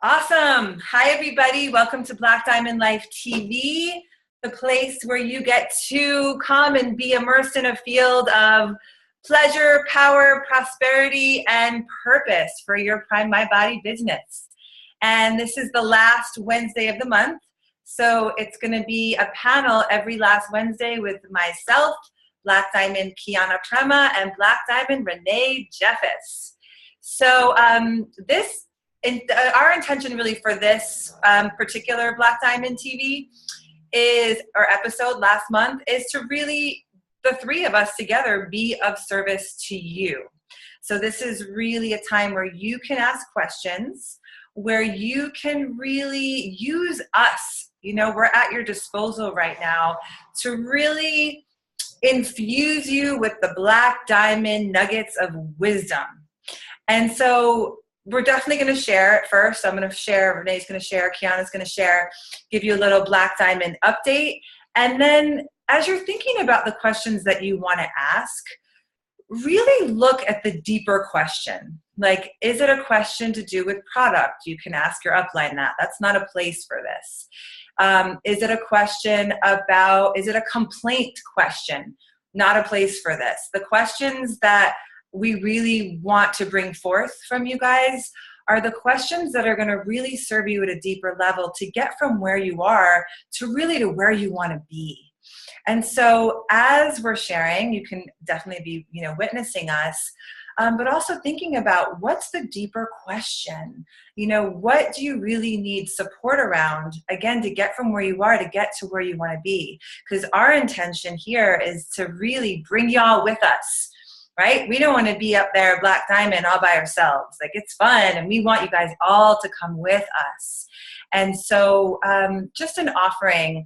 Awesome. Hi, everybody. Welcome to Black Diamond Life TV, the place where you get to come and be immersed in a field of pleasure, power, prosperity, and purpose for your Prime My Body business. And this is the last Wednesday of the month. So it's going to be a panel every last Wednesday with myself, Black Diamond Kiana Prema, and Black Diamond Renee Jeffis. So our intention really for this particular Black Diamond TV episode last month is to really, the three of us together, be of service to you. So this is really a time where you can ask questions, where you can really use us. You know, we're at your disposal right now to really infuse you with the Black Diamond nuggets of wisdom. And so we're definitely going to share it first. I'm going to share, Renee's going to share, Kiana's going to share, give you a little Black Diamond update. And then as you're thinking about the questions that you want to ask, really look at the deeper question. Like, is it a question to do with product? You can ask your upline that. That's not a place for this. Is it a question about, is it a complaint question? Not a place for this. The questions that we really want to bring forth from you guys are the questions that are going to really serve you at a deeper level to get from where you are to really to where you want to be. And so as we're sharing, you can definitely be, witnessing us, but also thinking about what's the deeper question. What do you really need support around, again, to get from where you are to get to where you want to be? Because our intention here is to really bring y'all with us. Right? We don't want to be up there, Black Diamond, all by ourselves. Like, it's fun, and we want you guys all to come with us. And so just an offering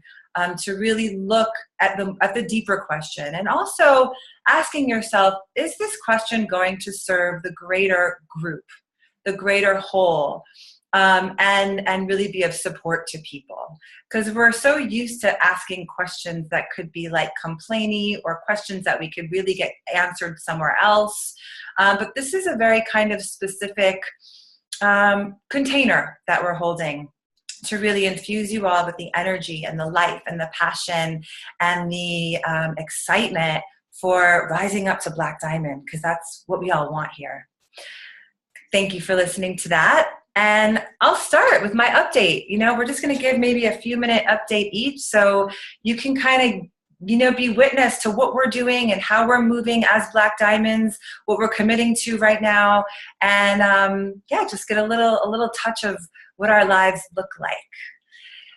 to really look at the deeper question, and also asking yourself, is this question going to serve the greater group, the greater whole? And really be of support to people, because we're so used to asking questions that could be like complainy or questions that we could really get answered somewhere else. But this is a very kind of specific container that we're holding to really infuse you all with the energy and the life and the passion and the excitement for rising up to Black Diamond, because that's what we all want here. Thank you for listening to that. And I'll start with my update. We're just going to give maybe a few minute update each, so you can kind of, be witness to what we're doing and how we're moving as Black Diamonds, what we're committing to right now. And just get a little touch of what our lives look like.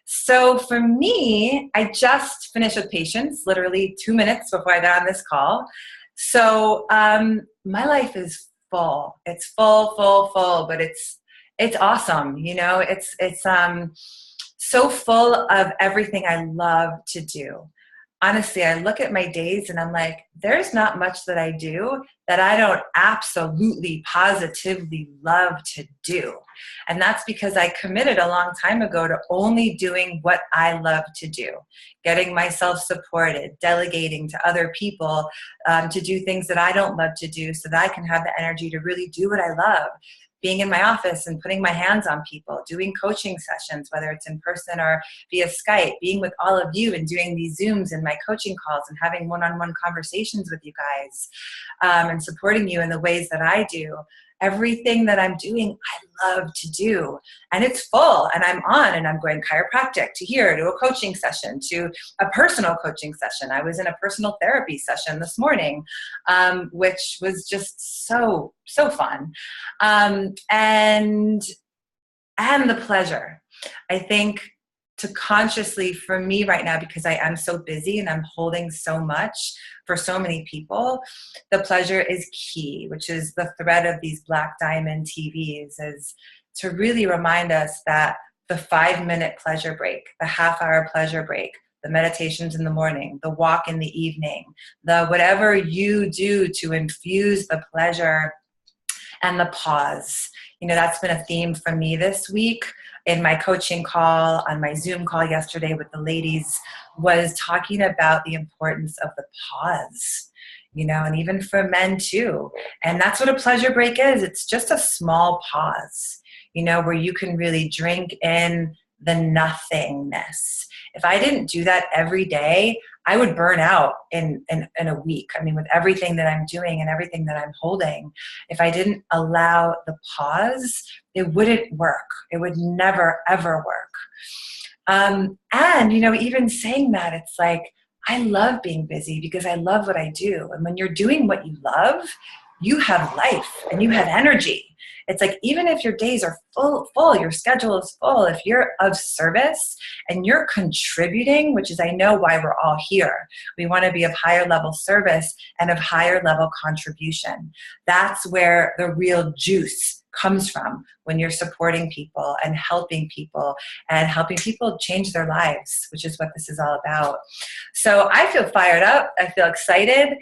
So for me, I just finished with patients, literally 2 minutes before I got on this call. So my life is full. It's full, but it's awesome. It's so full of everything I love to do. Honestly, I look at my days and I'm like, there's not much that I do that I don't absolutely, positively love to do. And that's because I committed a long time ago to only doing what I love to do, getting myself supported, delegating to other people to do things that I don't love to do so that I can have the energy to really do what I love. Being in my office and putting my hands on people, doing coaching sessions, whether it's in person or via Skype, being with all of you and doing these Zooms and my coaching calls and having one-on-one conversations with you guys and supporting you in the ways that I do. Everything that I'm doing, I love to do. And it's full, and I'm on, and I'm going chiropractic to here, to a coaching session, to a personal coaching session. I was in a personal therapy session this morning, which was just so fun. And the pleasure. I think to consciously, for me right now, because I am so busy and I'm holding so much for so many people, the pleasure is key, which is the thread of these Black Diamond TVs, is to really remind us that the 5-minute pleasure break, the half-hour pleasure break, the meditations in the morning, the walk in the evening, the whatever you do to infuse the pleasure and the pause. That's been a theme for me this week. In my coaching call, on my Zoom call yesterday with the ladies, was talking about the importance of the pause, and even for men too. And that's what a pleasure break is. It's just a small pause. where you can really drink in the nothingness. If I didn't do that every day, I would burn out in a week. I mean, with everything that I'm doing and everything that I'm holding, if I didn't allow the pause, it wouldn't work. It would never, ever work. And, even saying that, it's like, I love being busy because I love what I do. And when you're doing what you love, you have life and you have energy. It's like, even if your days are full, your schedule is full, if you're of service and you're contributing, which is, I know why we're all here. We want to be of higher level service and of higher level contribution. That's where the real juice comes from, when you're supporting people and helping people change their lives, which is what this is all about. So I feel fired up. I feel excited.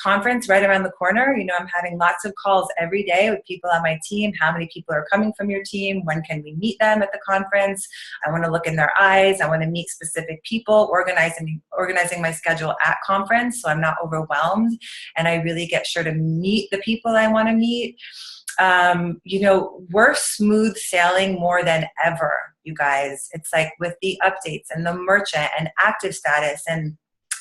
Conference right around the corner. I'm having lots of calls every day with people on my team. How many people are coming from your team? When can we meet them at the conference? I want to look in their eyes. I want to meet specific people, organizing my schedule at conference so I'm not overwhelmed, and I really get sure to meet the people I want to meet. We're smooth sailing more than ever, you guys. It's like with the updates and the merchant and active status and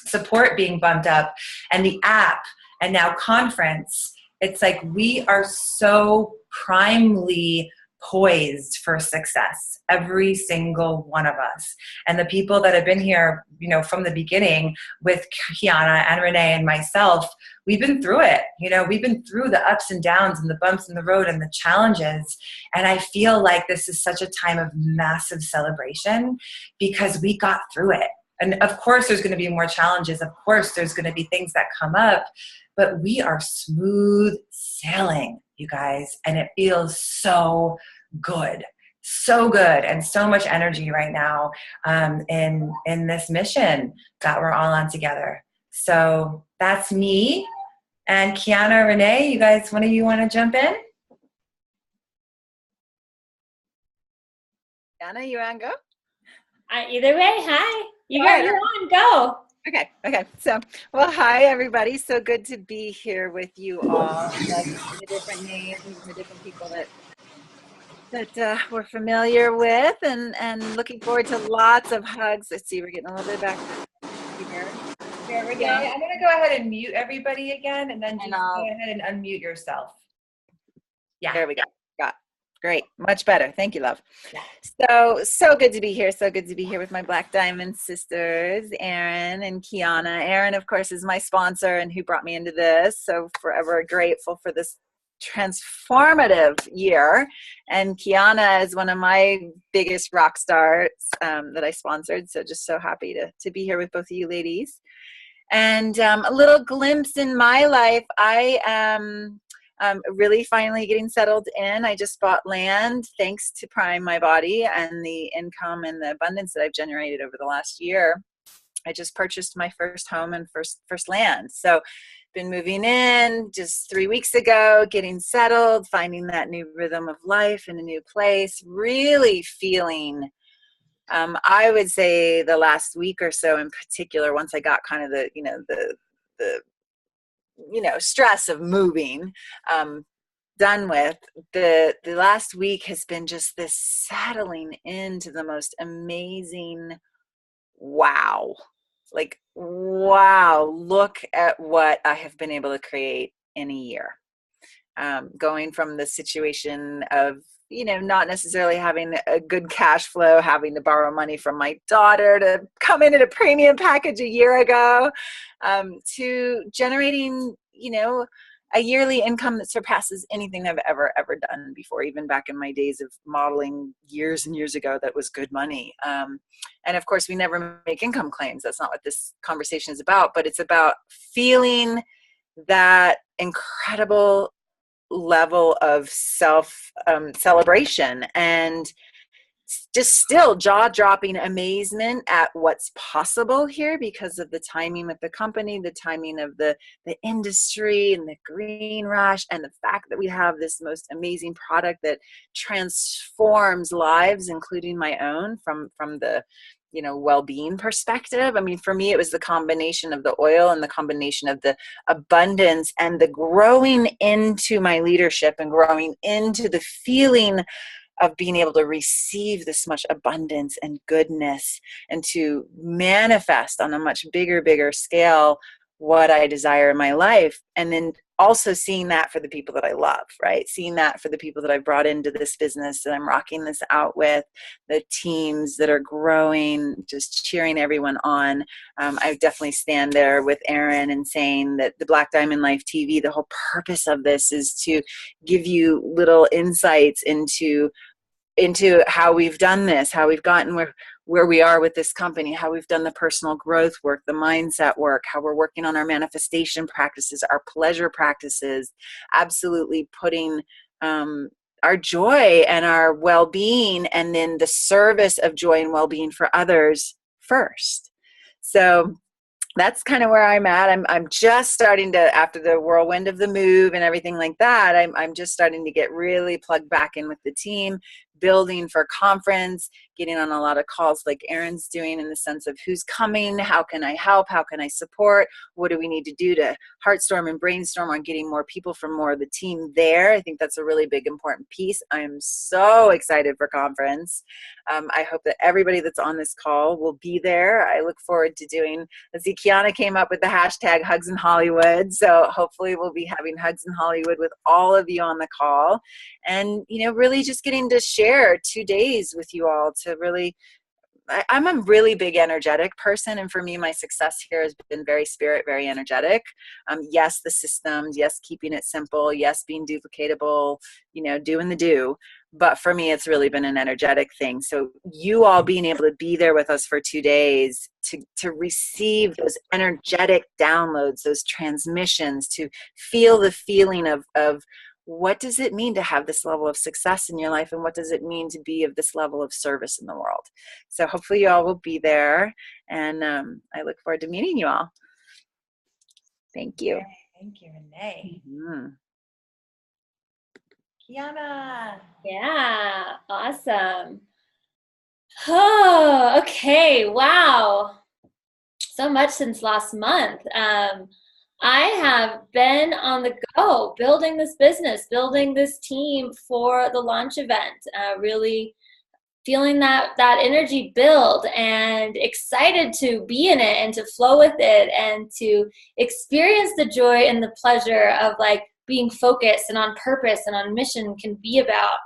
support being bumped up and the app and now conference, it's like we are so primely poised for success, every single one of us. And the people that have been here, from the beginning with Kiana and Renee and myself, we've been through it. We've been through the ups and downs and the bumps in the road and the challenges. And I feel like this is such a time of massive celebration because we got through it. And of course, there's going to be more challenges. Of course, there's going to be things that come up, but we are smooth sailing, you guys. And it feels so good, and so much energy right now in this mission that we're all on together. So that's me. And Kiana, Renee, you guys, one of you want to jump in? Kiana, you want to go? Either way, hi. You're on, go. Okay. So, hi, everybody. So good to be here with you all. The different names and the different people that we're familiar with, and looking forward to lots of hugs. Let's see, we're getting a little bit back here. There we go. I'm going to go ahead and mute everybody again, and then just go ahead and unmute yourself. Yeah. There we go. Got great. Much better. Thank you, love. Yeah. So good to be here. So good to be here with my Black Diamond sisters, Erin and Kiana. Erin, of course, is my sponsor and who brought me into this. So forever grateful for this transformative year. And Kiana is one of my biggest rock stars that I sponsored. So just so happy to be here with both of you ladies. And a little glimpse in my life. I am really finally getting settled in. I just bought land thanks to Prime My Body and the income and the abundance that I've generated over the last year. I just purchased my first home and first land. So been moving in just 3 weeks ago, getting settled, finding that new rhythm of life in a new place, really feeling, I would say the last week or so in particular, once I got kind of the stress of moving, done with, the last week has been just this settling into the most amazing, wow, look at what I have been able to create in a year. Going from the situation of, not necessarily having a good cash flow, having to borrow money from my daughter to come in at a premium package a year ago, to generating, a yearly income that surpasses anything I've ever done before, even back in my days of modeling years and years ago. That was good money. And of course, we never make income claims. That's not what this conversation is about, but it's about feeling that incredible level of self celebration and just still jaw-dropping amazement at what's possible here because of the timing with the company, the timing of the industry and the green rush, and the fact that we have this most amazing product that transforms lives, including my own, from the well-being perspective. I mean, for me, it was the combination of the oil and the combination of the abundance and the growing into my leadership and growing into the feeling of being able to receive this much abundance and goodness and to manifest on a much bigger scale what I desire in my life. And then also seeing that for the people that I love, right? Seeing that for the people that I've brought into this business that I'm rocking this out with, the teams that are growing, just cheering everyone on. I definitely stand there with Erin and saying that the Black Diamond Life TV, the whole purpose of this is to give you little insights into how we've done this, how we've gotten where we are with this company, how we've done the personal growth work, the mindset work, how we're working on our manifestation practices, our pleasure practices, absolutely putting our joy and our well-being and then the service of joy and well-being for others first. So that's kind of where I'm at. I'm just starting to, after the whirlwind of the move and everything like that, I'm just starting to get really plugged back in with the team, building for conference, getting on a lot of calls like Erin's doing in the sense of who's coming, how can I help, how can I support, what do we need to do to heartstorm and brainstorm on getting more people from more of the team there. I think that's a really big important piece. I'm so excited for conference. I hope that everybody that's on this call will be there. I look forward to doing, let's see, Kiana came up with the hashtag Hugs in Hollywood. So hopefully we'll be having Hugs in Hollywood with all of you on the call and, really just getting to share 2 days with you all to really, I'm a really big energetic person. And for me, my success here has been very spirit, very energetic. Yes, the systems, yes, keeping it simple, yes, being duplicatable, doing the do. But for me, it's really been an energetic thing. So you all being able to be there with us for 2 days to receive those energetic downloads, those transmissions, to feel the feeling of what does it mean to have this level of success in your life and what does it mean to be of this level of service in the world. So hopefully you all will be there and I look forward to meeting you all. Thank you. Thank you, Renee. Mm-hmm. Kiana. Yeah, awesome. Oh, okay. Wow. So much since last month. I have been on the go building this business, building this team for the launch event, really feeling that energy build and excited to be in it and to flow with it and to experience the joy and the pleasure of being focused and on purpose and on mission can be about.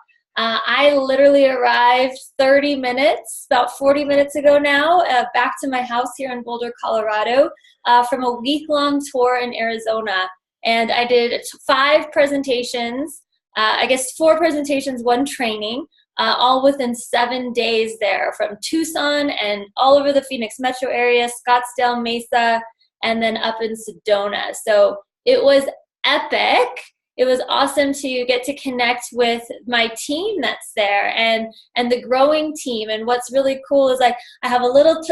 I literally arrived 30 minutes, about 40 minutes ago now, back to my house here in Boulder, Colorado, from a week-long tour in Arizona. And I did 5 presentations, 4 presentations, 1 training, all within 7 days there, from Tucson and all over the Phoenix metro area, Scottsdale, Mesa, and then up in Sedona. So it was epic. It was awesome to get to connect with my team that's there and the growing team. And what's really cool is I have a little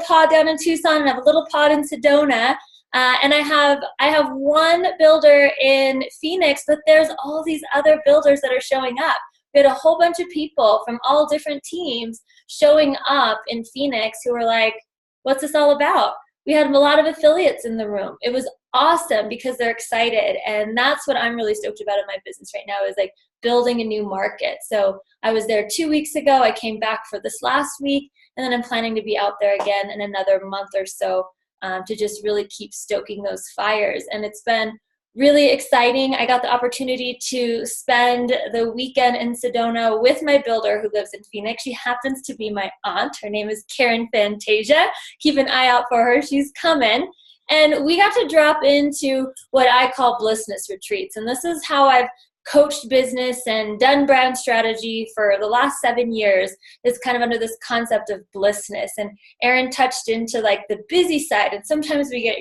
pod down in Tucson and I have a little pod in Sedona. And I have one builder in Phoenix, but there's all these other builders that are showing up. We had a whole bunch of people from all different teams showing up in Phoenix who were like, what's this all about? We had a lot of affiliates in the room. It was awesome because they're excited. And that's what I'm really stoked about in my business right now is building a new market. So I was there 2 weeks ago. I came back for this last week. And then I'm planning to be out there again in another month or so to just really keep stoking those fires. And it's been really exciting. I got the opportunity to spend the weekend in Sedona with my builder who lives in Phoenix. She happens to be my aunt. Her name is Karen Fantasia. Keep an eye out for her. She's coming. And we got to drop into what I call blissness retreats. And this is how I've coached business and done brand strategy for the last 7 years, is kind of under this concept of blissness. And Erin touched into the busy side. And sometimes we get,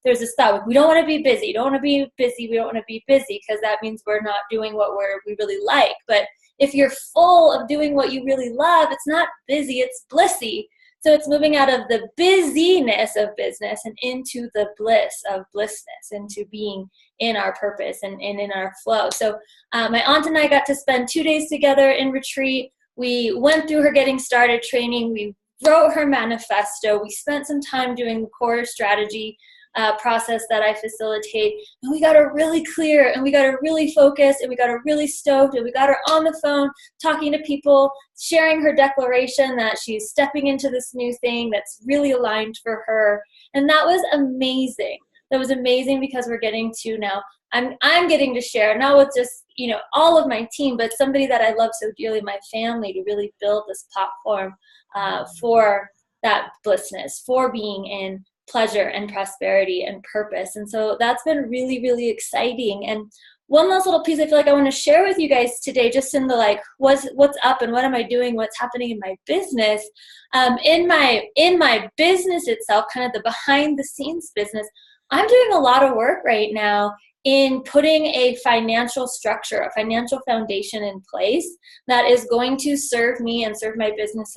there's this thought, we don't want to be busy. Don't want to be busy. We don't want to be busy because that means we're not doing what we really like. But if you're full of doing what you really love, it's not busy, it's blissy. So it's moving out of the busyness of business and into the bliss of blissness, into being in our purpose and in our flow. So my aunt and I got to spend 2 days together in retreat. We went through her getting started training. We wrote her manifesto. We spent some time doing core strategy. process that I facilitate. And we got her really clear, and we got her really focused, and we got her really stoked, and we got her on the phone talking to people, sharing her declaration that she's stepping into this new thing that's really aligned for her. And that was amazing. That was amazing because we're getting to now, I'm getting to share, not with just, all of my team, but somebody that I love so dearly, my family, to really build this platform for that blissness, for being in pleasure and prosperity and purpose. And so that's been really, really exciting. And one last little piece I feel like I want to share with you guys today, just in the what's up and what am I doing, what's happening in my business. In my business itself, kind of the behind the scenes business, I'm doing a lot of work right now in putting a financial structure, a financial foundation in place that is going to serve me and serve my business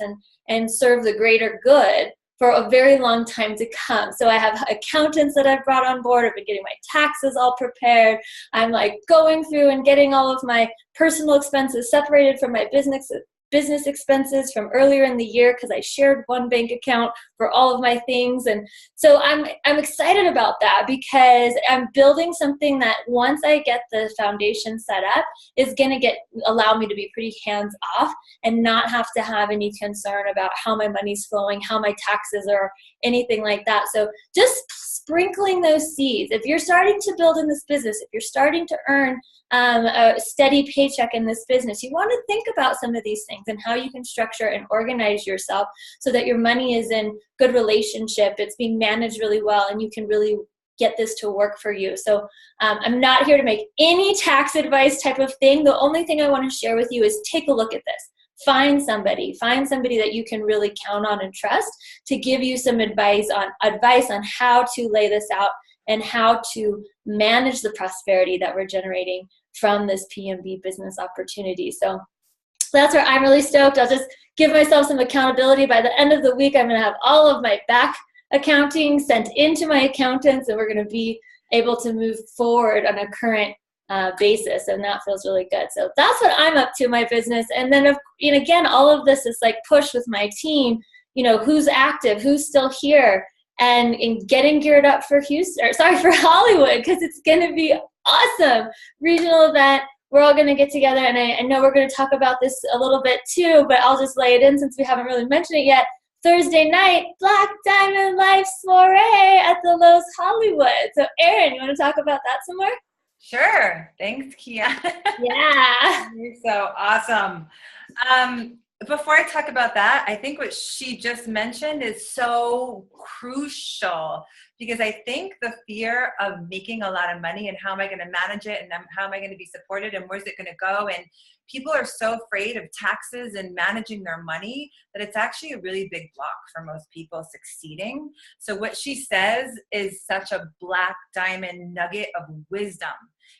and serve the greater good for a very long time to come. So I have accountants that I've brought on board. I've been getting my taxes all prepared. I'm going through and getting all of my personal expenses separated from my business expenses from earlier in the year, because I shared one bank account for all of my things. And so I'm excited about that, because I'm building something that once I get the foundation set up is going to allow me to be pretty hands off and not have to have any concern about how my money's flowing, how my taxes are, anything like that. So just sprinkling those seeds. If you're starting to build in this business, if you're starting to earn a steady paycheck in this business, you want to think about some of these things and how you can structure and organize yourself so that your money is in good relationship, it's being managed really well, and you can really get this to work for you. So I'm not here to make any tax advice type of thing. The only thing I want to share with you is take a look at this. Find somebody that you can really count on and trust to give you some advice on how to lay this out and how to manage the prosperity that we're generating from this PMB business opportunity. So that's where I'm really stoked. I'll just give myself some accountability. By the end of the week, I'm going to have all of my back accounting sent into my accountants, and we're going to be able to move forward on a current basis, and that feels really good. So that's what I'm up to in my business. And then, again, all of this is push with my team, who's active, who's still here, and in getting geared up for for Hollywood, because it's going to be awesome. Regional event. We're all going to get together, and I know we're going to talk about this a little bit too, but I'll just lay it in since we haven't really mentioned it yet. Thursday night, Black Diamond Life Soiree at the Lowe's Hollywood. So, Erin, you want to talk about that some more? Sure. Thanks, Kiana. Yeah. You're so awesome. Before I talk about that, I think what she just mentioned is so crucial, because I think the fear of making a lot of money and how am I going to manage it and how am I going to be supported and where's it going to go, and people are so afraid of taxes and managing their money that it's actually a really big block for most people succeeding. So what she says is such a black diamond nugget of wisdom,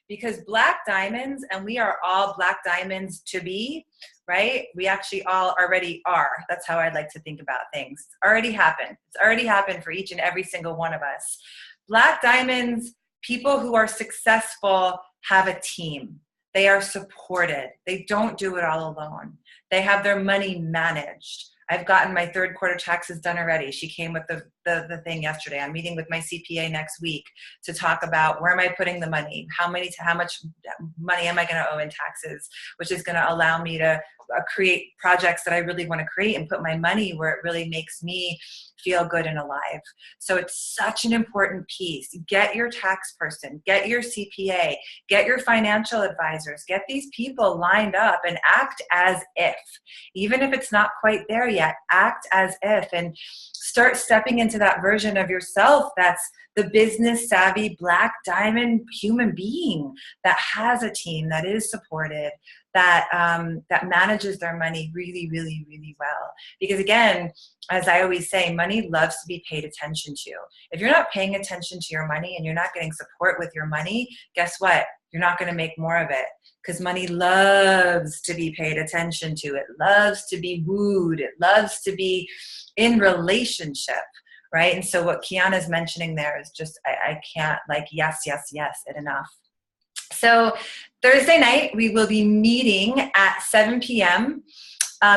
because black diamonds, and we are all black diamonds to be, right? We actually all already are. That's how I'd like to think about things. It's already happened. It's already happened for each and every single one of us. Black diamonds, people who are successful, have a team. They are supported. They don't do it all alone. They have their money managed. I've gotten my third quarter taxes done already. She came with the thing yesterday. I'm meeting with my CPA next week to talk about where am I putting the money, how much money am I going to owe in taxes, which is going to allow me to create projects that I really want to create and put my money where it really makes me feel good and alive. So it's such an important piece. Get your tax person, get your CPA, get your financial advisors, get these people lined up and act as if, even if it's not quite there yet, act as if, and start stepping into that version of yourself that's the business savvy black diamond human being that has a team, that is supported, that manages their money really, really, really well. Because again, as I always say, money loves to be paid attention to. If you're not paying attention to your money and you're not getting support with your money, guess what? You're not going to make more of it, because money loves to be paid attention to. It loves to be wooed. It loves to be in relationship, right? And so what Kiana's mentioning there is just, I can't yes it enough. So Thursday night, we will be meeting at 7 p.m.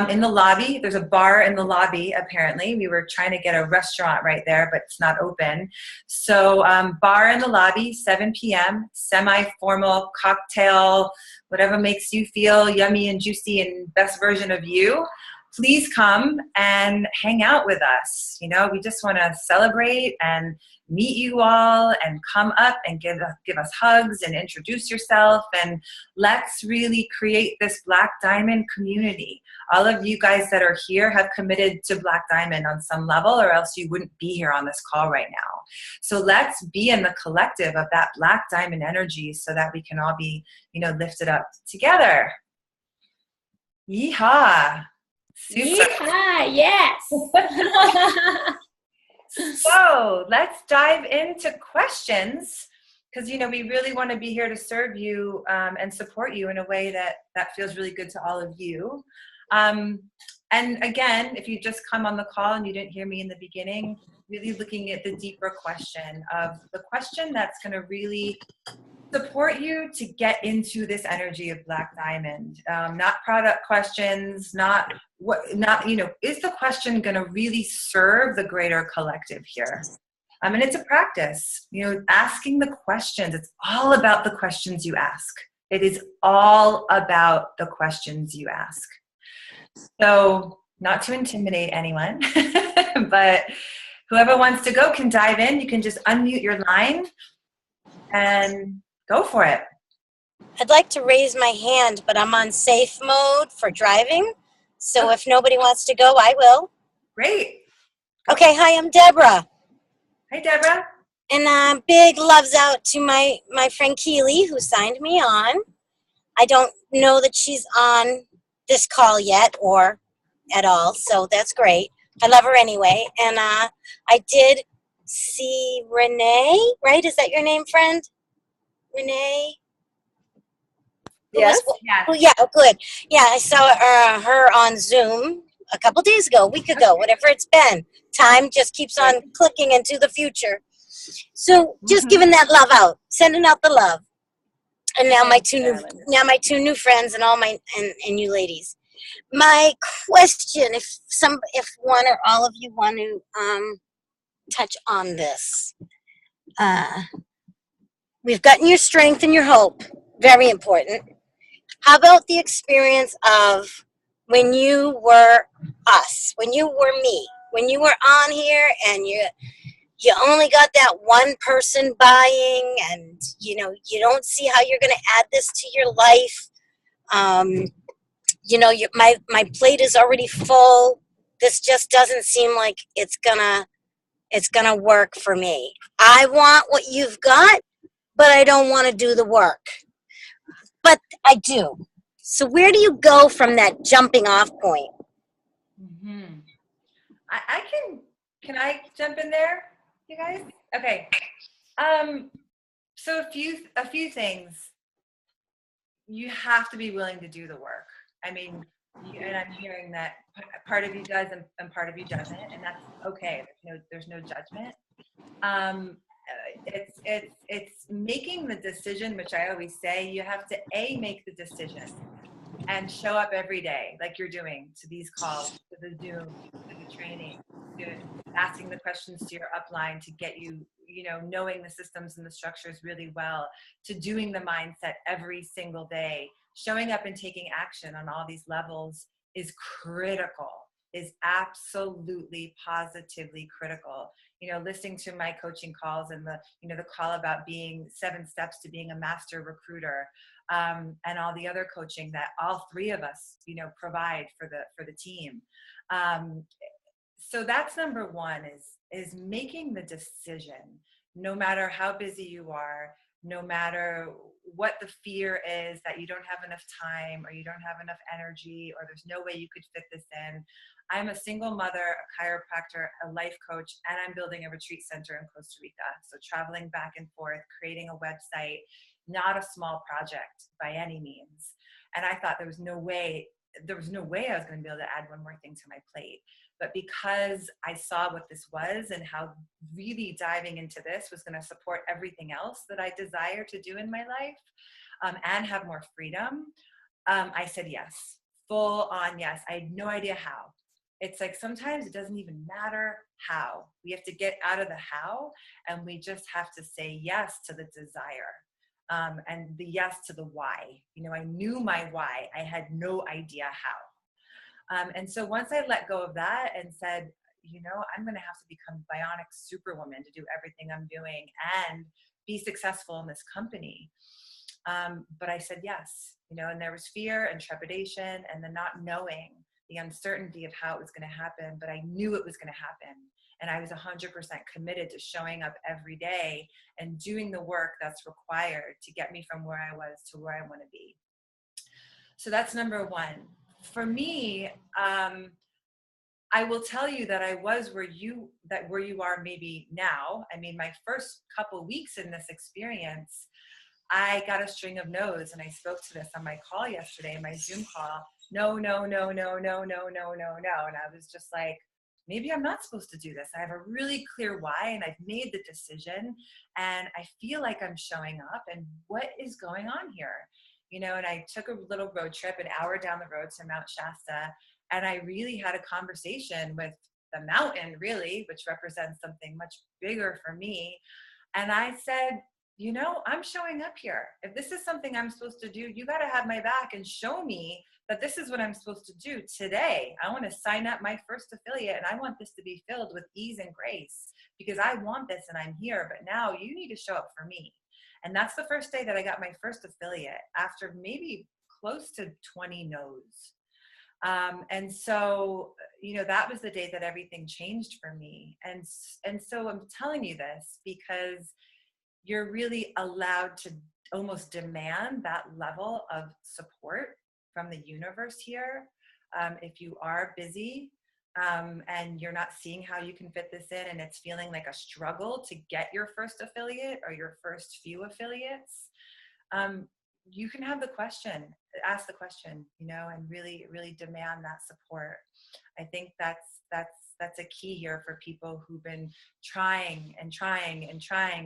in the lobby. There's a bar in the lobby, apparently. We were trying to get a restaurant right there, but it's not open. So bar in the lobby, 7 p.m., semi-formal cocktail, whatever makes you feel yummy and juicy and best version of you. Please come and hang out with us. You know, we just want to celebrate and meet you all, and come up and give us hugs and introduce yourself, and let's really create this Black Diamond community. All of you guys that are here have committed to Black Diamond on some level, or else you wouldn't be here on this call right now. So let's be in the collective of that Black Diamond energy so that we can all be, you know, lifted up together. Yeehaw. Super. Yeehaw, yes. So let's dive into questions, because, you know, we really want to be here to serve you and support you in a way that feels really good to all of you. And again, if you just come on the call and you didn't hear me in the beginning, really looking at the deeper question of the question that's going to really support you to get into this energy of Black Diamond. Not product questions, not, you know, is the question going to really serve the greater collective here? And it's a practice, you know, asking the questions. It's all about the questions you ask. It is all about the questions you ask. So, not to intimidate anyone, but whoever wants to go can dive in. You can just unmute your line and go for it. I'd like to raise my hand, but I'm on safe mode for driving. So if nobody wants to go, I will. Great. Okay, hi, I'm Deborah. Hi, Deborah. And big loves out to my friend Keely, who signed me on. I don't know that she's on this call yet or at all, so that's great. I love her anyway. And I did see Renee, right? Is that your name, friend? Renee? Yes. Yes. Oh, yeah, good. Yeah, I saw her on Zoom a couple days ago, a week ago, whatever it's been. Time just keeps on clicking into the future. So just giving that love out, sending out the love. And now my two new friends and all my and you ladies. My question, if one or all of you want to touch on this. We've gotten your strength and your hope, very important. How about the experience of when you were us, when you were me, when you were on here and you only got that one person buying, and you know you don't see how you're going to add this to your life. You know, my plate is already full. This just doesn't seem like it's gonna work for me. I want what you've got, but I don't want to do the work. But I do. So where do you go from that jumping off point? Mm-hmm. Can I jump in there, you guys? Okay. So a few things. You have to be willing to do the work. I mean, and I'm hearing that part of you does and part of you doesn't, and that's okay. There's no judgment. It's making the decision, which I always say, you have to make the decision and show up every day like you're doing to these calls, to the Zoom, to the training, to asking the questions to your upline to get you, knowing the systems and the structures really well, to doing the mindset every single day. Showing up and taking action on all these levels is critical, is absolutely positively critical. Listening to my coaching calls and the call about being 7 steps to being a master recruiter, and all the other coaching that all 3 of us, provide for the team. So that's number 1 is making the decision, no matter how busy you are, no matter what the fear is that you don't have enough time or you don't have enough energy or there's no way you could fit this in. I'm a single mother, a chiropractor, a life coach, and I'm building a retreat center in Costa Rica. So traveling back and forth, creating a website, not a small project by any means. And I thought there was no way I was going to be able to add one more thing to my plate. But because I saw what this was and how really diving into this was going to support everything else that I desire to do in my life, and have more freedom, I said yes. full on yes. I had no idea how. It's like sometimes it doesn't even matter how. We have to get out of the how, and we just have to say yes to the desire, and the yes to the why. I knew my why. I had no idea how. And so once I let go of that and said, I'm going to have to become bionic superwoman to do everything I'm doing and be successful in this company. But I said yes, and there was fear and trepidation and the not knowing, the uncertainty of how it was going to happen, but I knew it was going to happen. And I was 100% committed to showing up every day and doing the work that's required to get me from where I was to where I want to be. So that's number one. For me, I will tell you that I was where you are maybe now. I mean, my first couple weeks in this experience, I got a string of no's, and I spoke to this on my call yesterday, my Zoom call. No. And I was just like, maybe I'm not supposed to do this. I have a really clear why, and I've made the decision, and I feel like I'm showing up, and what is going on here? And I took a little road trip, an hour down the road to Mount Shasta, and I really had a conversation with the mountain, really, which represents something much bigger for me. And I said, I'm showing up here. If this is something I'm supposed to do, you got to have my back and show me that this is what I'm supposed to do today. I want to sign up my first affiliate, and I want this to be filled with ease and grace because I want this and I'm here. But now you need to show up for me. And that's the first day that I got my first affiliate after maybe close to 20 no's. And so, that was the day that everything changed for me. And so I'm telling you this because you're really allowed to almost demand that level of support from the universe here. If you are busy and you're not seeing how you can fit this in, and it's feeling like a struggle to get your first affiliate or your first few affiliates, you can have ask the question, and really, really demand that support. I think that's a key here for people who've been trying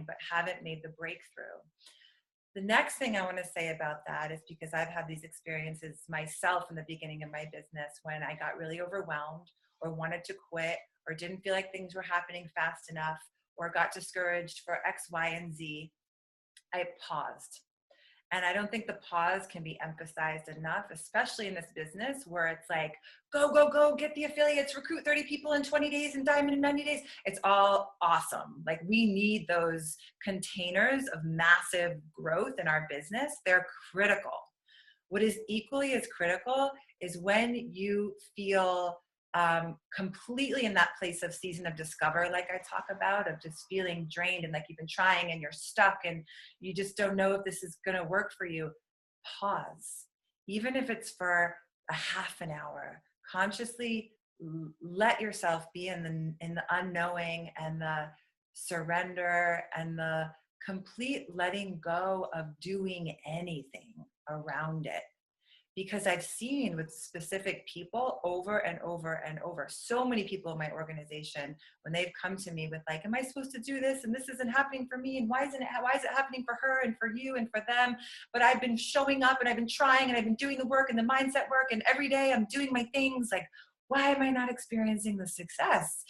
but haven't made the breakthrough. The next thing I want to say about that is because I've had these experiences myself in the beginning of my business when I got really overwhelmed or wanted to quit or didn't feel like things were happening fast enough or got discouraged for X, Y, and Z. I paused. And I don't think the pause can be emphasized enough, especially in this business where it's like, go, get the affiliates, recruit 30 people in 20 days and diamond in 90 days. It's all awesome. Like, we need those containers of massive growth in our business. They're critical. What is equally as critical is when you feel completely in that place of season of discover, like I talk about, of just feeling drained and like you've been trying and you're stuck and you just don't know if this is going to work for you. Pause. Even if it's for a half an hour, consciously let yourself be in the unknowing and the surrender and the complete letting go of doing anything around it. Because I've seen with specific people over and over and over, so many people in my organization, when they've come to me with like, am I supposed to do this? And this isn't happening for me. And why is it happening for her and for you and for them? But I've been showing up and I've been trying and I've been doing the work and the mindset work. And every day I'm doing my things. Like, why am I not experiencing the success?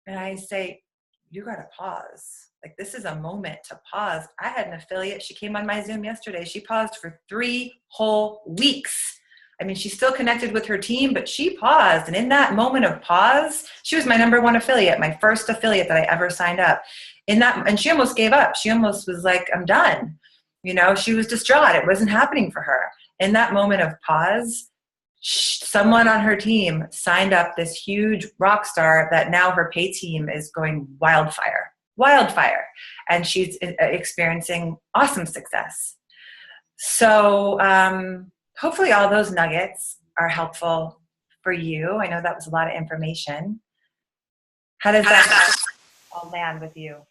And I say, you got to pause. Like, this is a moment to pause. I had an affiliate. She came on my Zoom yesterday. She paused for 3 whole weeks. I mean, she's still connected with her team, but she paused. And in that moment of pause, she was my #1 affiliate, my first affiliate that I ever signed up. And she almost gave up. She almost was like, I'm done. She was distraught. It wasn't happening for her. In that moment of pause, someone on her team signed up this huge rock star that now her pay team is going wildfire. And she's experiencing awesome success. So hopefully all those nuggets are helpful for you. I know that was a lot of information. How does that all land with you?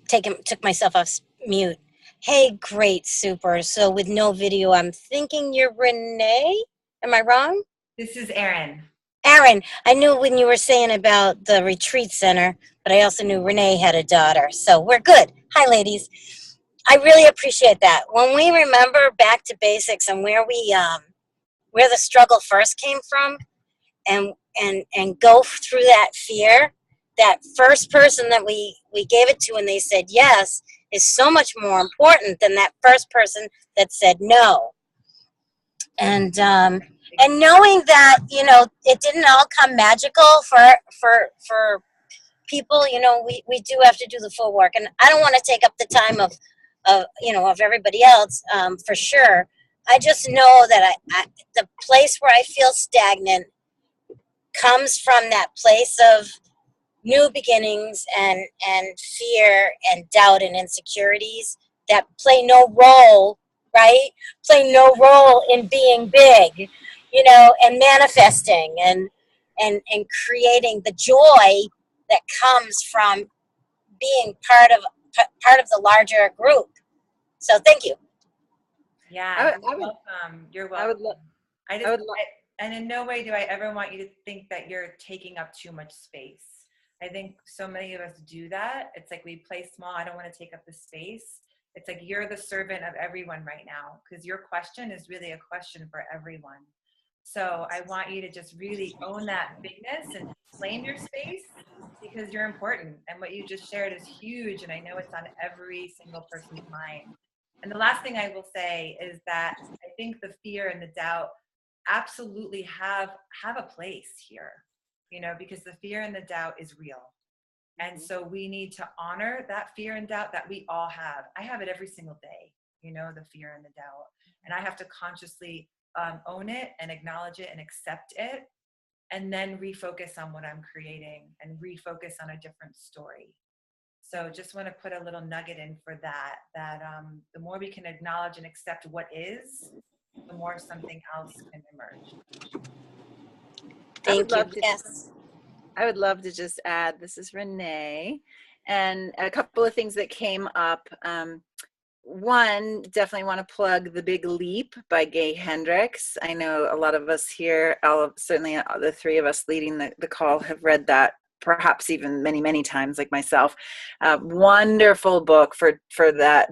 Took myself off mute. Hey, great, super. So with no video, I'm thinking you're Renee. Am I wrong? This is Erin. Erin, I knew when you were saying about the retreat center, but I also knew Renee had a daughter. So we're good. Hi, ladies. I really appreciate that. When we remember back to basics and where the struggle first came from, and go through that fear, that first person that we gave it to and they said yes is so much more important than that first person that said no. And knowing that, you know, it didn't all come magical for people. You know, we do have to do the full work, and I don't want to take up the time of you know, of everybody else, for sure. I just know that the place where I feel stagnant comes from that place of new beginnings and fear and doubt and insecurities that play no role, right? Play no role in being big, you know, and manifesting and creating the joy that comes from being part of the larger group. So thank you. Yeah, I you're would, welcome. You're I would, welcome. lo- I I just, would, lo- and in no way do I ever want you to think that you're taking up too much space. I think so many of us do that. It's like we play small. I don't want to take up the space. It's like you're the servant of everyone right now, because your question is really a question for everyone. So I want you to just really own that bigness and claim your space, because you're important. And what you just shared is huge. And I know it's on every single person's mind. And the last thing I will say is that I think the fear and the doubt absolutely have a place here, you know, because the fear and the doubt is real. And so we need to honor that fear and doubt that we all have. I have it every single day, you know, the fear and the doubt. And I have to consciously own it and acknowledge it and accept it, and then refocus on what I'm creating and refocus on a different story. So just want to put a little nugget in for that the more we can acknowledge and accept what is, the more something else can emerge. I would Thank you. love to. Yes. I would love to just add, this is Renee, and a couple of things that came up. One, definitely want to plug The Big Leap by Gay Hendricks. I know a lot of us here, certainly the three of us leading the call, have read that, perhaps even many, many times, like myself. Wonderful book for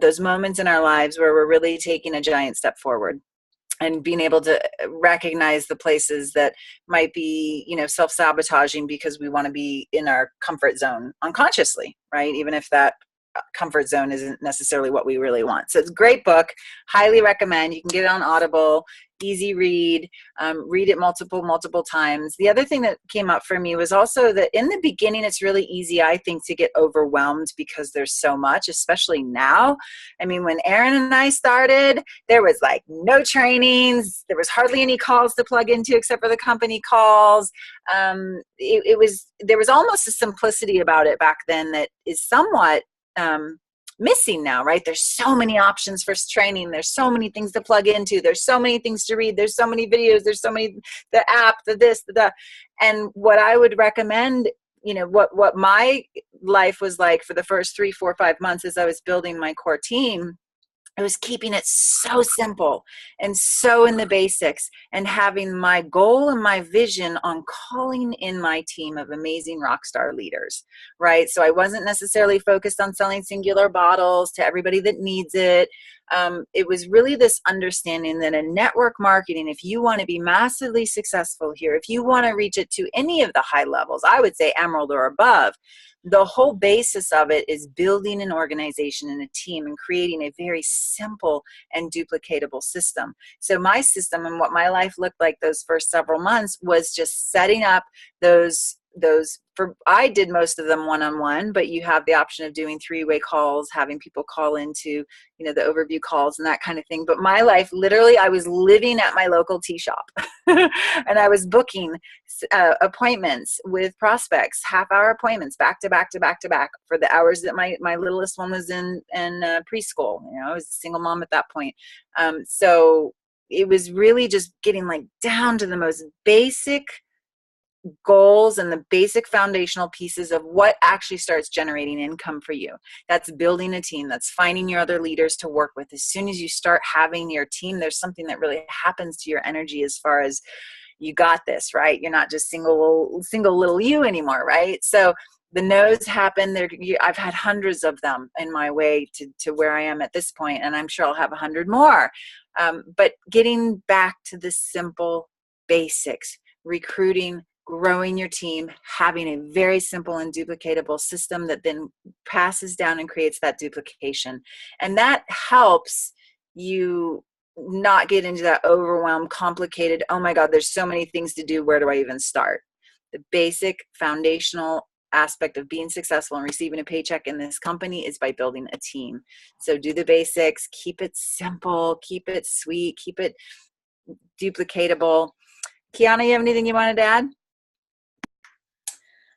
those moments in our lives where we're really taking a giant step forward, and being able to recognize the places that might be, you know, self-sabotaging because we want to be in our comfort zone unconsciously, right? Even if that comfort zone isn't necessarily what we really want. So it's a great book. Highly recommend. You can get it on Audible. Easy read. Read it multiple times. The other thing that came up for me was also that in the beginning, it's really easy, I think, to get overwhelmed because there's so much, especially now. I mean, when Erin and I started, there was like no trainings. There was hardly any calls to plug into except for the company calls. There was almost a simplicity about it back then that is somewhat missing now, right? There's so many options for training. There's so many things to plug into. There's so many things to read. There's so many videos. There's so many, the app, the this, the that. And what I would recommend, you know, what my life was like for the first 3, 4, 5 months as I was building my core team, I was keeping it so simple and so in the basics, and having my goal and my vision on calling in my team of amazing rock star leaders, right? So I wasn't necessarily focused on selling singular bottles to everybody that needs it. It was really this understanding that in network marketing, if you want to be massively successful here, if you want to reach it to any of the high levels, I would say emerald or above, the whole basis of it is building an organization and a team and creating a very simple and duplicatable system. So my system and what my life looked like those first several months was just setting up those I did most of them one-on-one, but you have the option of doing 3-way calls, having people call into, you know, the overview calls and that kind of thing. But my life, literally, I was living at my local tea shop and I was booking appointments with prospects, half-hour appointments, back to back for the hours that my littlest one was in preschool. You know, I was a single mom at that point. So it was really just getting like down to the most basic goals and the basic foundational pieces of what actually starts generating income for you. That's building a team. That's finding your other leaders to work with. As soon as you start having your team, there's something that really happens to your energy as far as you got this, right? You're not just single little you anymore, right? So the no's happen. I've had hundreds of them in my way to where I am at this point, and I'm sure I'll have 100 more. But getting back to the simple basics, recruiting, growing your team, having a very simple and duplicatable system that then passes down and creates that duplication. And that helps you not get into that overwhelmed, complicated, oh my God, there's so many things to do. Where do I even start? The basic foundational aspect of being successful and receiving a paycheck in this company is by building a team. So do the basics, keep it simple, keep it sweet, keep it duplicatable. Kiana, you have anything you wanted to add?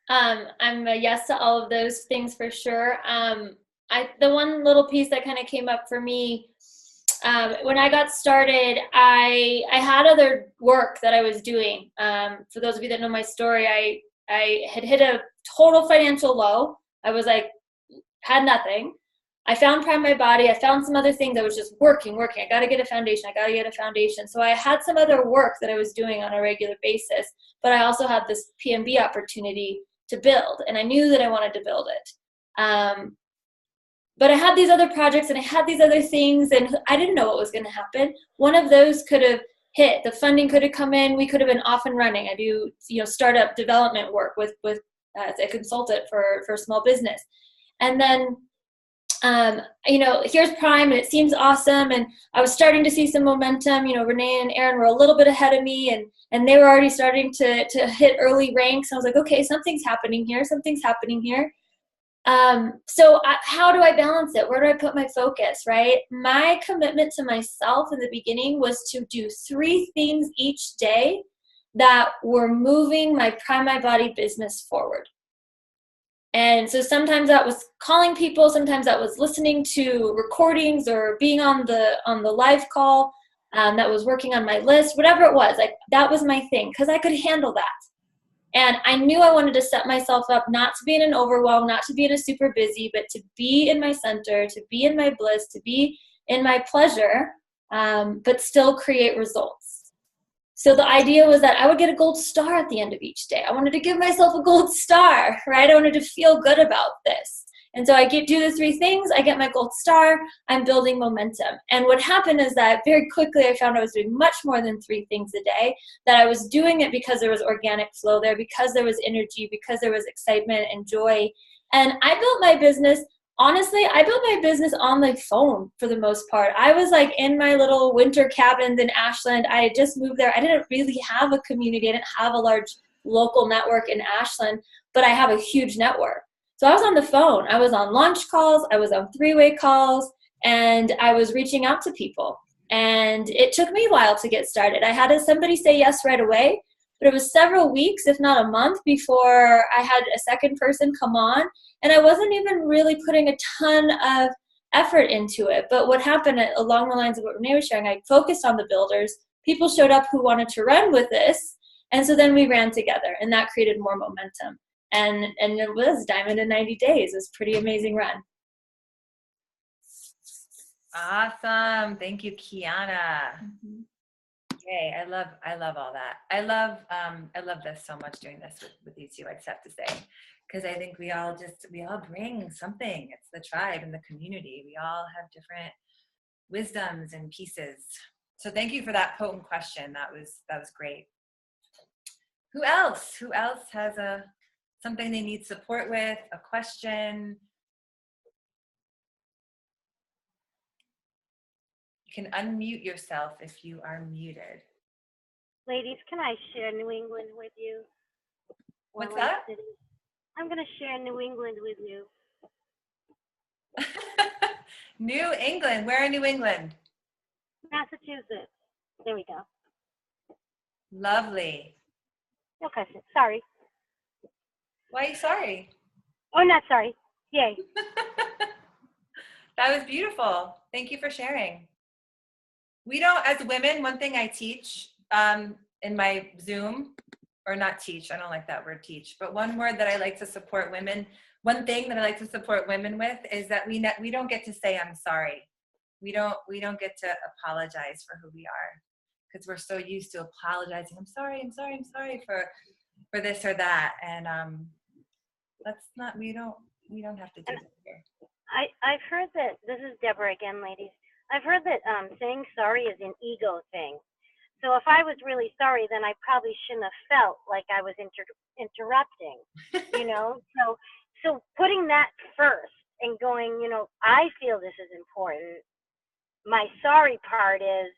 I'm a yes to all of those things for sure. The one little piece that kind of came up for me, when I got started, I had other work that I was doing. For those of you that know my story, I had hit a total financial low. I was like, had nothing. I found Prime My Body. I found some other things. I was just working. I got to get a foundation. So I had some other work that I was doing on a regular basis, but I also had this PMB opportunity to build, and I knew that I wanted to build it. But I had these other projects and I had these other things, and I didn't know what was going to happen. One of those could have hit. The funding could have come in. We could have been off and running. I do, startup development work with as a consultant for small business. And then, here's Prime, and it seems awesome. And I was starting to see some momentum. Renee and Aaron were a little bit ahead of me, and they were already starting to hit early ranks. I was like, okay, something's happening here. So how do I balance it? Where do I put my focus, right? My commitment to myself in the beginning was to do 3 things each day that were moving my Prime My Body business forward. And so sometimes that was calling people, sometimes that was listening to recordings or being on the live call, that was working on my list, whatever it was, like that was my thing because I could handle that. And I knew I wanted to set myself up not to be in an overwhelm, not to be in a super busy, but to be in my center, to be in my bliss, to be in my pleasure, but still create results. So the idea was that I would get a gold star at the end of each day. I wanted to give myself a gold star, right? I wanted to feel good about this. And so I do the 3 things, I get my gold star, I'm building momentum. And what happened is that very quickly I found I was doing much more than 3 things a day, that I was doing it because there was organic flow there, because there was energy, because there was excitement and joy. And I built my business, honestly, I built my business on the phone for the most part. I was like in my little winter cabins in Ashland. I had just moved there. I didn't really have a community. I didn't have a large local network in Ashland, but I have a huge network. So I was on the phone. I was on launch calls. I was on 3-way calls, and I was reaching out to people. And it took me a while to get started. I had somebody say yes right away, but it was several weeks, if not a month, before I had a second person come on. And I wasn't even really putting a ton of effort into it. But what happened along the lines of what Renee was sharing, I focused on the builders. People showed up who wanted to run with this. And so then we ran together, and that created more momentum. And it was Diamond in 90 days. It was a pretty amazing run. Awesome. Thank you, Kiana. Mm-hmm. Yay. I love all that. I love this so much, doing this with you two, I just have to say, because I think we all bring something. It's the tribe and the community. We all have different wisdoms and pieces. So thank you for that potent question. That was great. Who else has something they need support with, a question? You can unmute yourself if you are muted. Ladies, can I share New England with you? What's that? I'm going to share New England with you. New England. Where in New England? Massachusetts. There we go. Lovely. Okay, sorry. Why are you sorry? Oh, not sorry. Yay. That was beautiful. Thank you for sharing. We don't, as women, one thing I teach in my Zoom, or not teach, I don't like that word teach, but one word that I like to support women, one thing that I like to support women with is that we don't get to say I'm sorry. We don't get to apologize for who we are, because we're so used to apologizing. I'm sorry for this or that. And Let's not, we don't have to do that here. I've heard that, this is Deborah again, ladies. I've heard that saying sorry is an ego thing. So if I was really sorry, then I probably shouldn't have felt like I was interrupting, you know? So putting that first and going, you know, I feel this is important. My sorry part is,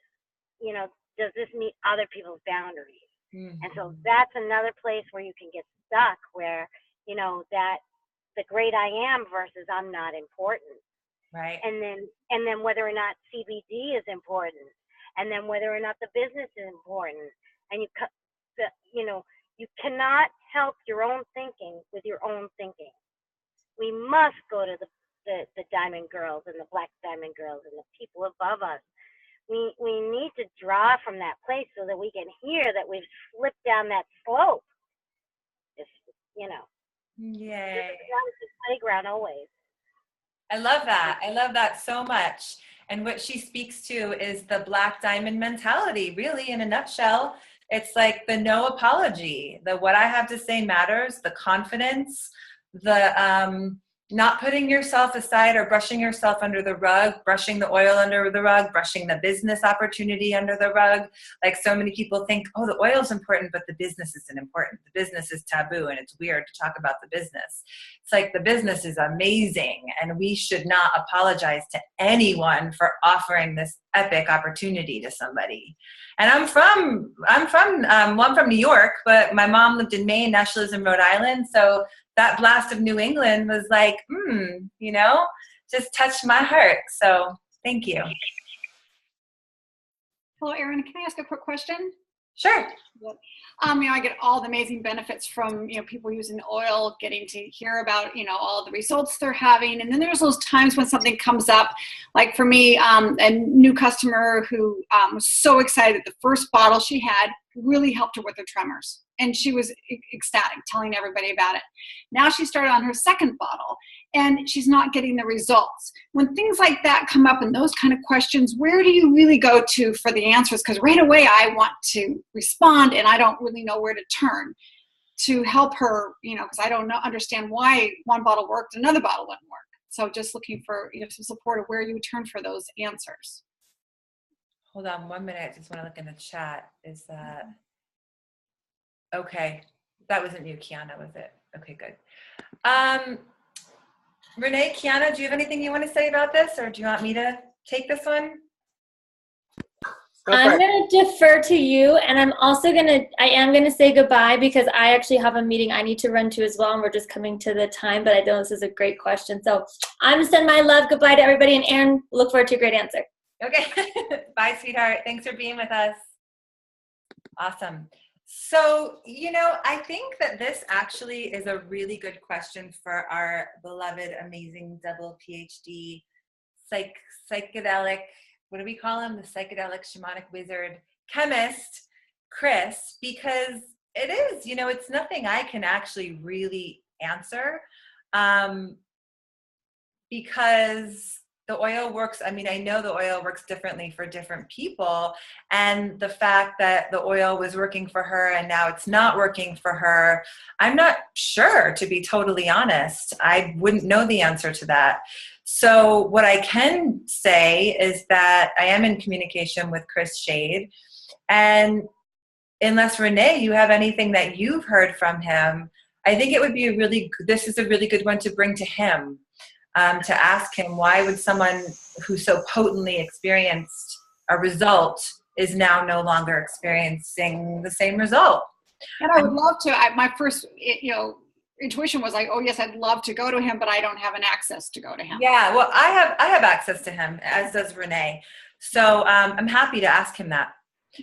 you know, does this meet other people's boundaries? Mm-hmm. And so that's another place where you can get stuck, where, you know, that the great I am versus I'm not important. Right. And then whether or not CBD is important, and then whether or not the business is important. And you know, you cannot help your own thinking with your own thinking. We must go to the diamond girls and the black diamond girls and the people above us. We need to draw from that place so that we can hear that we've slipped down that slope. Just, you know. Yay. It's a playground always. I love that. I love that so much. And what she speaks to is the black diamond mentality, really, in a nutshell. It's like the no apology, the what I have to say matters, the confidence, the not putting yourself aside or brushing yourself under the rug, brushing the oil under the rug, brushing the business opportunity under the rug. Like so many people think, oh, the oil's important, but the business isn't important. The business is taboo and it's weird to talk about the business. It's like the business is amazing and we should not apologize to anyone for offering this epic opportunity to somebody. And I'm from New York, but my mom lived in Maine, now she lives in Rhode Island. So that blast of New England was like, you know, just touched my heart. So thank you. Hello, Erin. Can I ask a quick question? Sure. You know, I get all the amazing benefits from, you know, people using oil, getting to hear about, you know, all the results they're having. And then there's those times when something comes up, like for me, a new customer who was so excited. The first bottle she had really helped her with her tremors. And she was ecstatic, telling everybody about it. Now she started on her second bottle and she's not getting the results. When things like that come up and those kind of questions, where do you really go to for the answers? Because right away I want to respond and I don't really know where to turn to help her, you know, because I don't understand why one bottle worked, another bottle wouldn't work. So just looking for, you know, some support of where you turn for those answers. Hold on 1 minute. I just want to look in the chat. Is that okay? That wasn't you, Kiana, was it? Okay, good. Renee, Kiana, do you have anything you want to say about this, or do you want me to take this one? I'm going to defer to you, and I am going to say goodbye because I actually have a meeting I need to run to as well, and we're just coming to the time, but I know this is a great question. So I'm going to send my love goodbye to everybody, and Erin, look forward to a great answer. Okay. Bye, sweetheart. Thanks for being with us. Awesome. So, you know, I think that this actually is a really good question for our beloved, amazing double PhD psychedelic, what do we call him? The psychedelic shamanic wizard chemist, Chris, because it is, you know, it's nothing I can actually really answer because the oil works. I mean, I know the oil works differently for different people. And the fact that the oil was working for her and now it's not working for her, I'm not sure, to be totally honest. I wouldn't know the answer to that. So what I can say is that I am in communication with Chris Shade. And unless Renee, you have anything that you've heard from him, I think it would be this is a really good one to bring to him. To ask him, why would someone who so potently experienced a result is now no longer experiencing the same result? And I would love to. My first, you know, intuition was like, oh yes, I'd love to go to him, but I don't have an access to go to him. Yeah, well, I have access to him, as does Renee. So I'm happy to ask him that.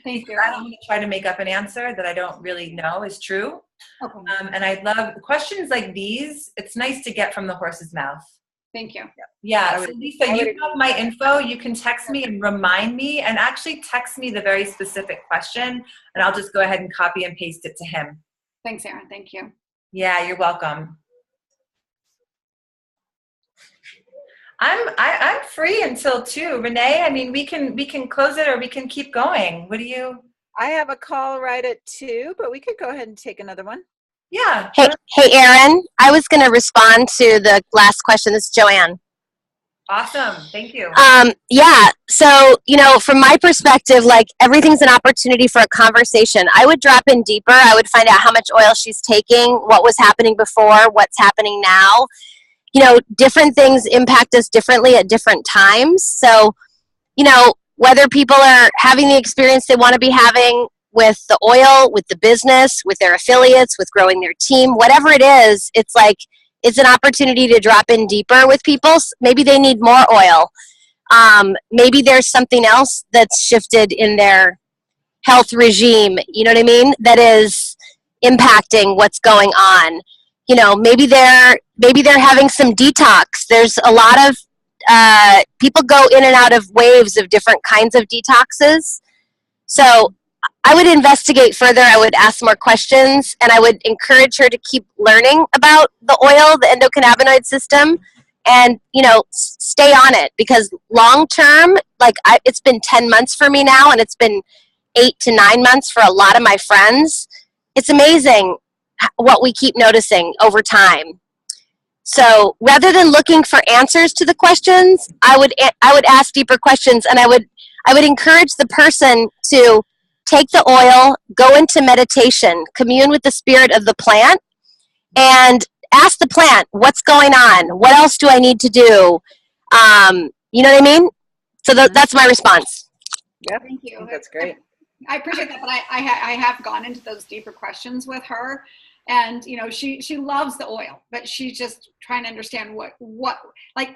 Thank you. I don't want to try to make up an answer that I don't really know is true. Okay. And I love questions like these. It's nice to get from the horse's mouth. Thank you. Yeah, so Lisa, you have my info. You can text me and remind me, and actually text me the very specific question, and I'll just go ahead and copy and paste it to him. Thanks, Erin. Thank you. Yeah, you're welcome. I'm free until 2. Renee, I mean, we can close it or we can keep going. What do you? I have a call right at 2, but we could go ahead and take another one. Yeah. Hey, Erin, I was going to respond to the last question. This is Joanne. Awesome. Thank you. Yeah. So, from my perspective, like everything's an opportunity for a conversation. I would drop in deeper. I would find out how much oil she's taking, what was happening before, what's happening now. Different things impact us differently at different times. So, whether people are having the experience they want to be having with the oil, with the business, with their affiliates, with growing their team, whatever it is, it's like, it's an opportunity to drop in deeper with people. Maybe they need more oil. Maybe there's something else that's shifted in their health regime, you know what I mean, that is impacting what's going on. Maybe they're having some detox. There's a lot of people go in and out of waves of different kinds of detoxes. So I would investigate further. I would ask more questions, and I would encourage her to keep learning about the oil, the endocannabinoid system, and stay on it, because long term, it's been 10 months for me now, and it's been 8 to 9 months for a lot of my friends. It's amazing what we keep noticing over time. So rather than looking for answers to the questions, I would ask deeper questions, and I would encourage the person to take the oil, go into meditation, commune with the spirit of the plant, and ask the plant, what's going on? What else do I need to do? You know what I mean? So that's my response. Yeah, Thank you. that's great. I appreciate that, but I have gone into those deeper questions with her, and she loves the oil, but she's just trying to understand what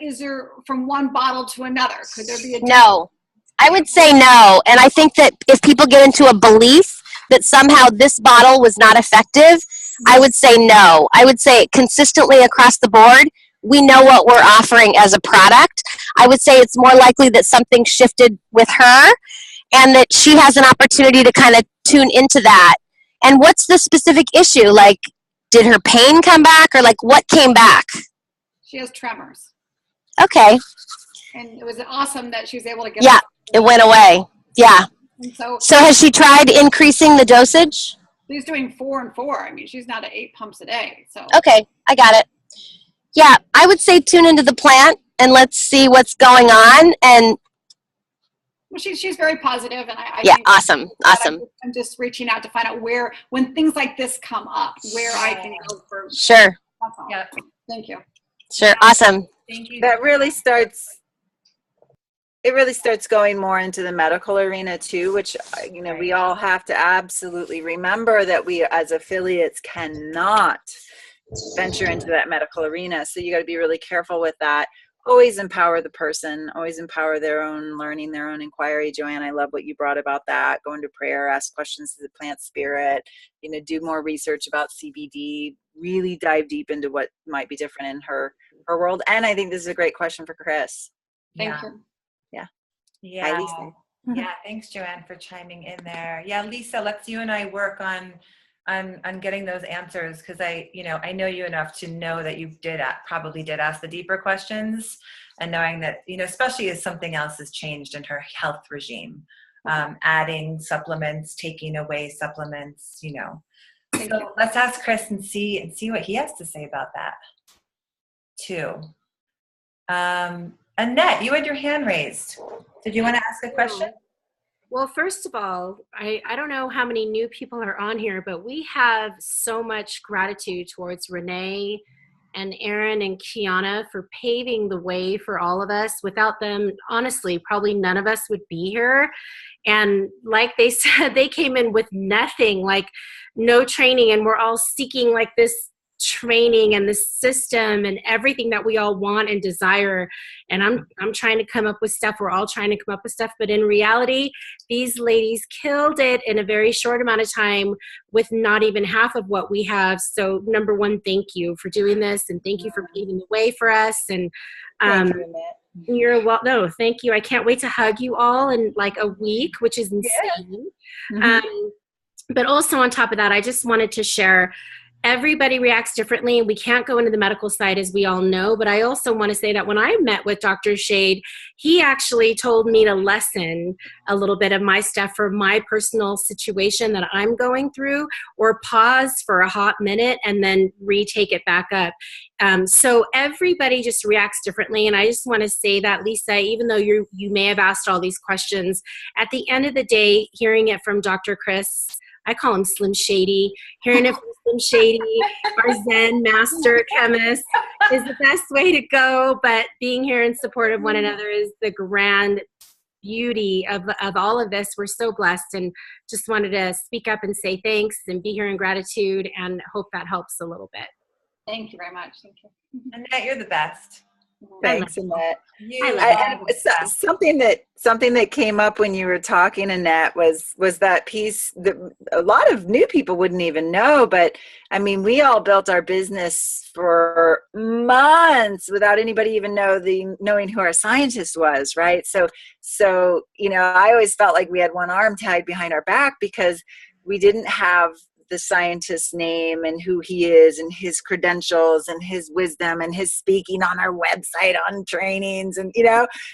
is there from one bottle to another? Could there be a No? I would say no, and I think that if people get into a belief that somehow this bottle was not effective, I would say no. I would say consistently across the board, we know what we're offering as a product. I would say it's more likely that something shifted with her and that she has an opportunity to kind of tune into that. And what's the specific issue? Like, did her pain come back, or what came back? She has tremors. Okay. And it was awesome that she was able to get Yeah, it went away. Yeah. And so has she tried increasing the dosage? she's doing 4 and 4. I mean, she's not at 8 pumps a day. So Okay, I got it. Yeah, I would say tune into the plant and let's see what's going on. And well, she's very positive, and I yeah, think awesome. I'm just reaching out to find out when things like this come up, where I can go for. Sure. That's all. Yeah. Thank you. Sure. Awesome. Thank you. That really starts. It really starts going more into the medical arena too, which we all have to absolutely remember that we as affiliates cannot venture into that medical arena. So you got to be really careful with that. Always empower the person, always empower their own learning, their own inquiry. Joanne, I love what you brought about that. Go into prayer, ask questions to the plant spirit, do more research about CBD, really dive deep into what might be different in her world. And I think this is a great question for Chris. Thank you. Yeah. Hi, Lisa. Yeah. Thanks, Joanne, for chiming in there. Yeah, Lisa, let's you and I work on getting those answers, because I know you enough to know that you probably did ask the deeper questions, and knowing that especially as something else has changed in her health regime, adding supplements, taking away supplements, So let's ask Chris and see what he has to say about that too. Annette, you had your hand raised. Did you want to ask a question? Well, first of all, I don't know how many new people are on here, but we have so much gratitude towards Renee and Erin and Kiana for paving the way for all of us. Without them, honestly, probably none of us would be here. And like they said, they came in with nothing, like no training, and we're all seeking like this training and the system and everything that we all want and desire. And I'm trying to come up with stuff. We're all trying to come up with stuff. But in reality, these ladies killed it in a very short amount of time with not even half of what we have. So number one, thank you for doing this, and thank you for paving the way for us. And you're well. No, thank you. I can't wait to hug you all in like a week, which is insane. Mm-hmm. But also on top of that, I just wanted to share, everybody reacts differently. We can't go into the medical side, as we all know, but I also want to say that when I met with Dr. Shade, he actually told me to lessen a little bit of my stuff for my personal situation that I'm going through, or pause for a hot minute and then retake it back up. So everybody just reacts differently. And I just want to say that, Lisa, even though you may have asked all these questions, at the end of the day, hearing it from Dr. Chris, I call him Slim Shady, hearing it from Slim Shady, our Zen master chemist, is the best way to go. But being here in support of one another is the grand beauty of all of this. We're so blessed, and just wanted to speak up and say thanks and be here in gratitude, and hope that helps a little bit. Thank you very much. Thank you. Annette, you're the best. Thanks, Annette. Something that came up when you were talking, Annette, was that piece that a lot of new people wouldn't even know. But I mean, we all built our business for months without anybody even knowing who our scientist was, right? So I always felt like we had one arm tied behind our back because we didn't have the scientist's name and who he is and his credentials and his wisdom and his speaking on our website on trainings, and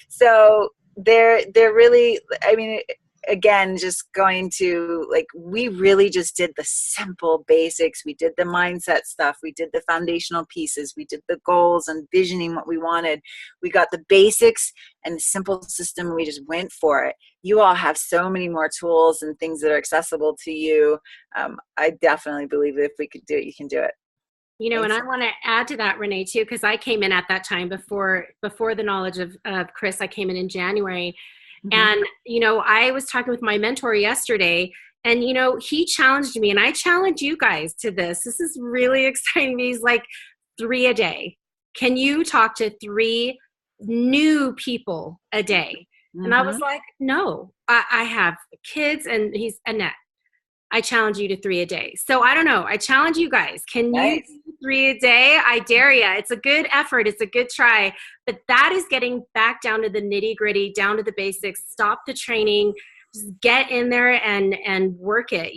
so they're really, I mean, again, just going to, like, we really just did the simple basics. We did the mindset stuff. We did the foundational pieces. We did the goals and visioning what we wanted. We got the basics and the simple system, and we just went for it. You all have so many more tools and things that are accessible to you. I definitely believe that if we could do it, you can do it. And I want to add to that, Renee, too, because I came in at that time before the knowledge of Chris. I came in January. And, I was talking with my mentor yesterday, and, he challenged me, and I challenge you guys to this. This is really exciting. He's like, 3 a day. Can you talk to 3 new people a day? And I was like, no, I have kids, and he's Annette. I challenge you to 3 a day. So I don't know. I challenge you guys. Can you do 3 a day? I dare you. It's a good effort. It's a good try. But that is getting back down to the nitty gritty, down to the basics. Stop the training. Just get in there and work it.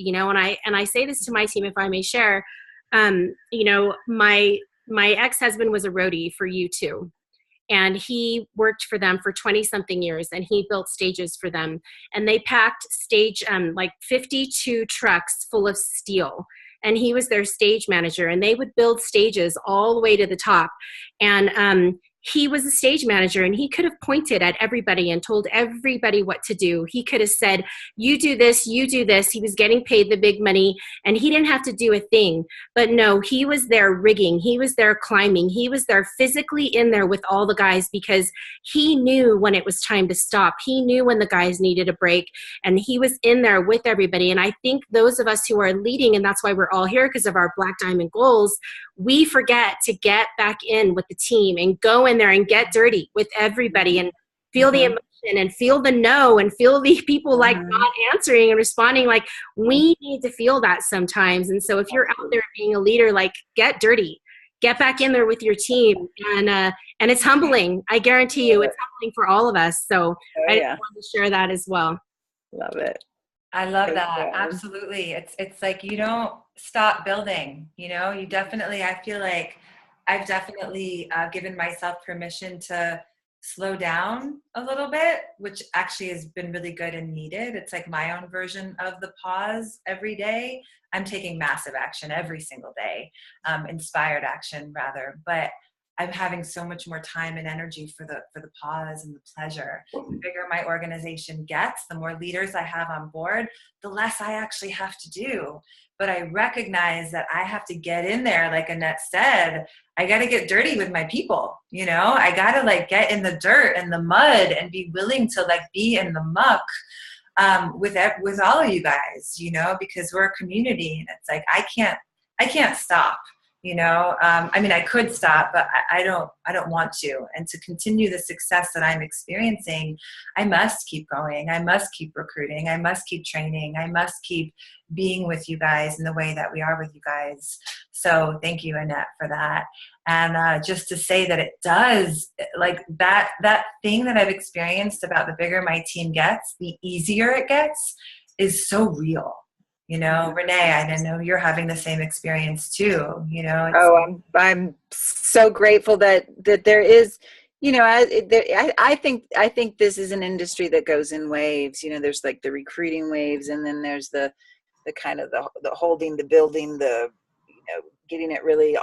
And I say this to my team, if I may share. My ex-husband was a roadie for U2. And he worked for them for 20-something years, and he built stages for them. And they packed 52 trucks full of steel. And he was their stage manager, and they would build stages all the way to the top. And he was a stage manager, and he could have pointed at everybody and told everybody what to do. He could have said, you do this, you do this. He was getting paid the big money, and he didn't have to do a thing. But no, he was there rigging. He was there climbing. He was there physically in there with all the guys, because he knew when it was time to stop. He knew when the guys needed a break, and he was in there with everybody. And I think those of us who are leading, and that's why we're all here because of our Black Diamond goals, we forget to get back in with the team and go in there and get dirty with everybody and feel the emotion and feel the no and feel the people like not answering and responding. Like, we need to feel that sometimes. And so if you're out there being a leader, like, get dirty, get back in there with your team. And it's humbling. I guarantee you it's humbling for all of us. So I just wanted to share that as well. Love it. I love that. Absolutely. It's like, you don't stop building, you definitely, I feel like I've definitely given myself permission to slow down a little bit, which actually has been really good and needed. It's like my own version of the pause every day. I'm taking massive action every single day, inspired action rather, but I'm having so much more time and energy for the pause and the pleasure. The bigger my organization gets, the more leaders I have on board, the less I actually have to do. But I recognize that I have to get in there, like Annette said. I got to get dirty with my people, I got to get in the dirt and the mud and be willing to be in the muck with all of you guys, because we're a community, and it's like I can't stop. I mean, I could stop, but I don't want to. And to continue the success that I'm experiencing, I must keep going. I must keep recruiting. I must keep training. I must keep being with you guys in the way that we are with you guys. So thank you, Annette, for that. And just to say that it does, that thing that I've experienced about the bigger my team gets, the easier it gets, is so real. You know, Renee, I know you're having the same experience too. You know, I'm so grateful that there is, you know, I think this is an industry that goes in waves. You know, there's like the recruiting waves, and then there's the kind of the holding, the building, the, you know, getting it really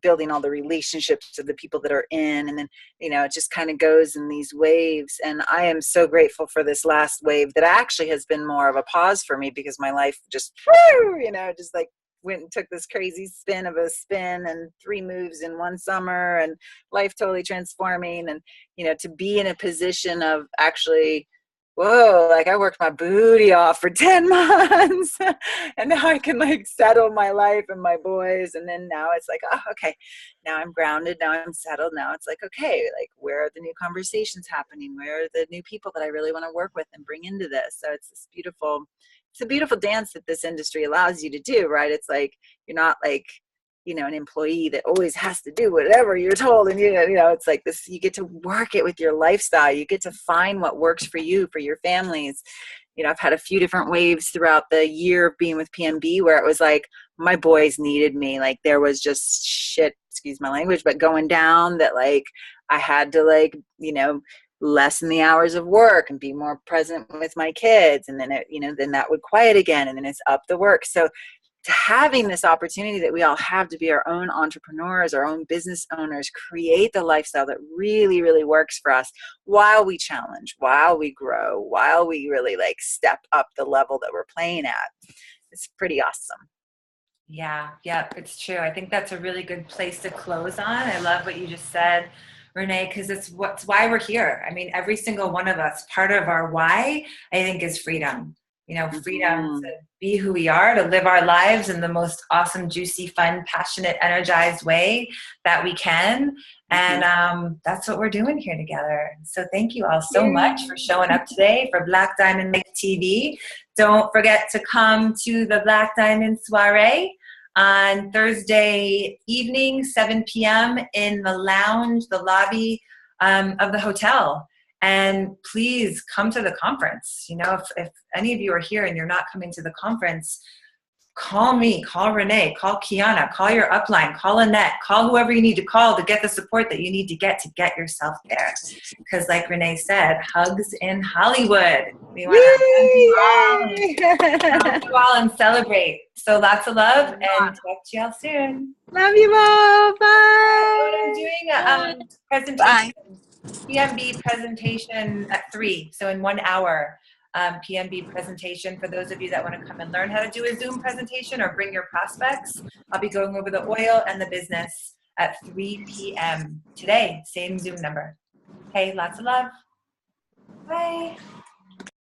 building all the relationships of the people that are in, and then, you know, it just kind of goes in these waves. And I am so grateful for this last wave that actually has been more of a pause for me, because my life just, you know, just like went and took this crazy spin and 3 moves in one summer, and life totally transforming. And, you know, to be in a position of actually, whoa, like I worked my booty off for 10 months and now I can like settle my life and my boys. And then now it's like, oh, okay, now I'm grounded. Now I'm settled. Now it's like, okay, like where are the new conversations happening? Where are the new people that I really want to work with and bring into this? So it's a beautiful dance that this industry allows you to do, right? It's like, you're not like, you know, an employee that always has to do whatever you're told. And, you know, it's like this, you get to work it with your lifestyle. You get to find what works for you, for your families. You know, I've had a few different waves throughout the year of being with PMB where it was like, my boys needed me. Like there was just shit, excuse my language, but going down that like, I had to like, you know, lessen the hours of work and be more present with my kids. And then it, you know, then that would quiet again. And then it's up the work. So to having this opportunity that we all have to be our own entrepreneurs, our own business owners, create the lifestyle that really, really works for us while we challenge, while we grow, while we really like step up the level that we're playing at. It's pretty awesome. Yeah, it's true. I think that's a really good place to close on. I love what you just said, Renee, because it's why we're here. I mean, every single one of us, part of our why, I think, is freedom. You know, freedom to be who we are, to live our lives in the most awesome, juicy, fun, passionate, energized way that we can. And that's what we're doing here together. So thank you all so much for showing up today for Black Diamond Mix TV. Don't forget to come to the Black Diamond Soiree on Thursday evening, 7 p.m. in the lounge, the lobby of the hotel. And please come to the conference. You know, if any of you are here and you're not coming to the conference, call me, call Renee, call Kiana, call your upline, call Annette, call whoever you need to call to get the support that you need to get yourself there. Because like Renee said, hugs in Hollywood. We want to hug you all and celebrate. So lots of love and talk to y'all soon. Love you all. Bye. I'm doing a presentation. Bye. PMB presentation at 3, so in 1 hour. PMB presentation for those of you that want to come and learn how to do a Zoom presentation or bring your prospects. I'll be going over the oil and the business at 3 p.m. today, same Zoom number. Okay, lots of love. Bye.